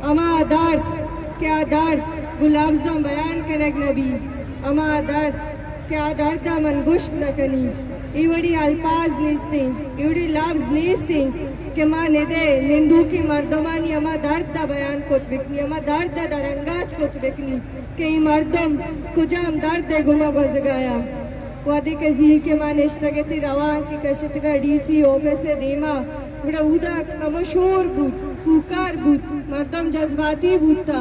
अमा दर्द क्या दर्द गुलाबजम बयान कनक नबी अमा दर्द क्या दर्द मन गुश्त नकनी इवड़ी अल्फाज निस्ती इवड़ी लफ्ज निस्ती के माँ निदे निंदू की मर्दमानी अमा दर्द दा बयान कोत बिकनी अमा दर्द दा दरंगाज कोत बिकनी के ई मर्दम कुजाम दर्द दे गुमा गजगाया वादे के जी के माँ नेश्तगे ती रवान की कशित का डीसी ऑफिस से दीमा बड़ा उदा कमशोर बूत पुकार बूत मर्दम जज्बाती बूत था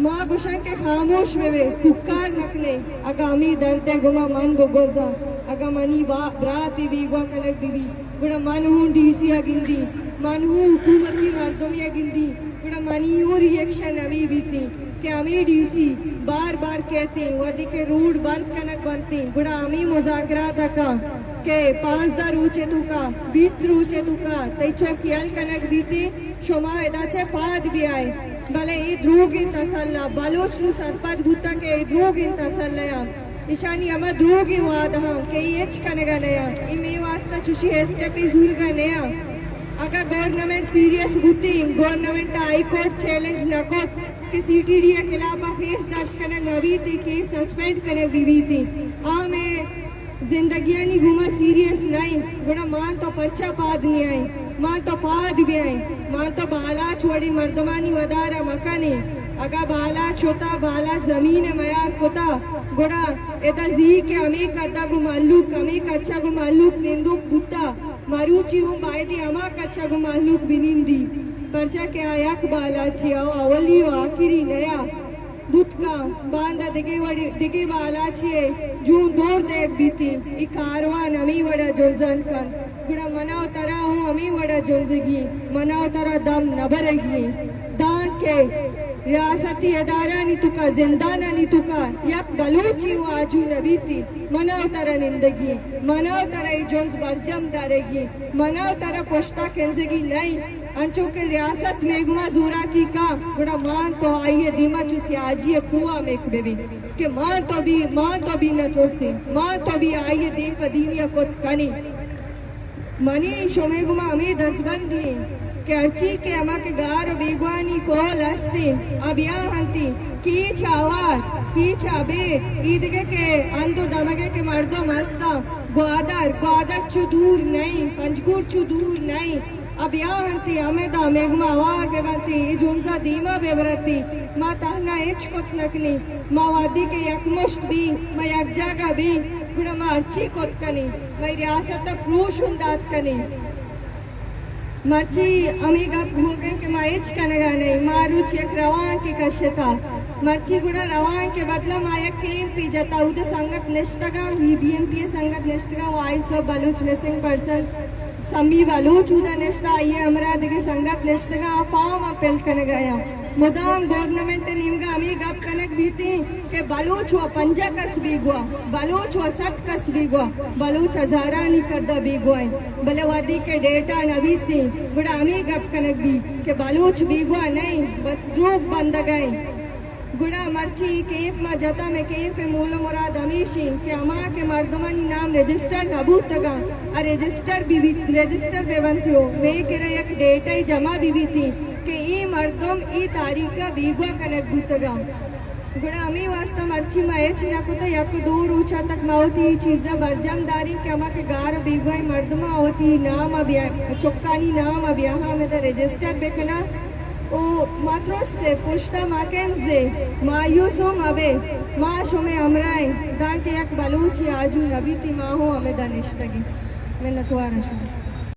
माँ गुशन के खामोश में वे पुकार नकने अगामी दर्दे गुमा मन बोगोजा अगा मनी ब्राती बीगवा कनक बीबी गुड़ा मन हूँ डीसी गिंदी मन हूँ हुकूमती मर्दमिया गिंदी गुड़ा मनी हूँ रिएक्शन अभी बीती कि अमी डीसी बार बार कहते वदी के रूट बंद कनक बनती गुड़ा अमी मुजाकरा तका के 5,000 ऊंचे तुका 20 ऊंचे तुका तैचो कियल कनक बीती शोमा एदाचे पाद भी आए भले ई ध्रुग इन तसल्ला बलोच नु सरपद भूता के ई ध्रुग इन तसल्ला निशानी अमा ध्रुग इन वाद हाँ के ई एच कनेगा नया ई मे वास्ता चुशी एस्टेपी झूरगा नया अगर गवर्नमेंट सीरियस भूती गवर्नमेंट हाई कोर्ट चैलेंज नको कि सीटीडी के खिलाफ केस दर्ज करने नवी थी केस सस्पेंड करने बीवी थी आ मैं जिंदगी नहीं घुमा सीरियस नहीं बड़ा मां तो पर्चा पाद नहीं आई मां तो पाद भी आई मां तो बाला छोड़ी मर्दमानी वदारा मकानी अगा बाला छोटा बाला जमीन मयार कोता गोड़ा एदा जी के अमी कद्दा गु मालूक अमी कच्चा गु मालूक निंदुक बुत्ता मरुची हूँ बायदी अमा कच्चा गु मालूक बिनिंदी पर्चा के आयाक बाला चिया अवली आखिरी नया बुतका बांधा दिगे बाला चिये जूं दूर देख बीती ई कारवान अमी वड़ा जोंजन kan गुड़ा मनाव तरा हूँ अमी वड़ा जोंजगी मनाव तरा दम नबरगी दान के रियासती अदारा नी तुका जिंदाना नी तुका यक बलूची हूँ आजू नबी थी मनाव तरा निंदगी मनाव तरा ई जोंस बरजम दारेगी मनाव तरा पोश्ता केंजगी नहीं अंचो के रियासत में गुमा जोरा की का बड़ा मान तो आइए दीमा चुसी आजिए कुआ में बेबी के मान तो भी न तोसी मान तो भी आइए दीम पदीनिया को कनी मनी शोमे गुमा अमी दसबंदी के अर्ची के अमा के गार बेगवानी को लस्ती अब यहाँ हंती की चावार की चाबे ईदगे के अंदो दमगे के मर्दो मस्ता ग्वादर चु दूर नहीं पंजगुर चु दूर नहीं अब यहाँ हंती अमेदा मेघमा वार बेबंती इजुंजा दीमा बेबरती माँ ताहना एच कोत नकनी माँ वादी के यकमुश्त भी माँ यक जागा भी गुड़ा माँ अर्ची कोत कनी माँ रियासत प्रूश हुंदात कनी मर्ची अमीगा भोगे के माँ एच कनगा नहीं माँ रुच एक रवान की कश्यता मर्ची गुड़ा रवान के बदला माँ एक केम पी जाता उधर संगत निष्ठगा BMP संगत निष्ठगा voice of Baloch missing person Sami Baloch उधर निष्ठा ये हमारा दिखे संगत निष्ठगा पाव अपील करने गया मुदाम गवर्नमेंट निम्गा अमी गप कनक बीती के बलूच हुआ पंजा कस बीगवा बलूच हुआ 7 कस बीगवा बलूच हजारा नी कद्दा बीगवा भले वादी के डेटा नबी थी गुड़ा अमी गप कनक भी के बलूच बीगवा नहीं बस रूप बंद गए गुड़ा मर्ची केप मा जता में केप पे मूल मुराद अमीशी के अमा के मर्दमानी नाम रजिस्टर नबूत तगा आ रजिस्टर बेबंतियो वे केरा एक डेटा ही जमा बीबी थी के ई मर्दम ई तारीख का बीगवा कनक बूतगा गुड़ा अमी वास्ता मर्ची मायच नकुता यक दूर ऊंचा तक मावती चीज़ा बरजमदारी के अमा के गार बीगवा मर्दमा होती नाम अभिया चुक्कानी नाम अभिया हाँ में रजिस्टर बेकना ओ मात्रोस से पुश्ता माकेंजे मायूसों मबे माँ शोमे अमराई दांके एक बलूची आजू नबी ती माँ हो हमें दानिश्तगी मैं नतवारा शो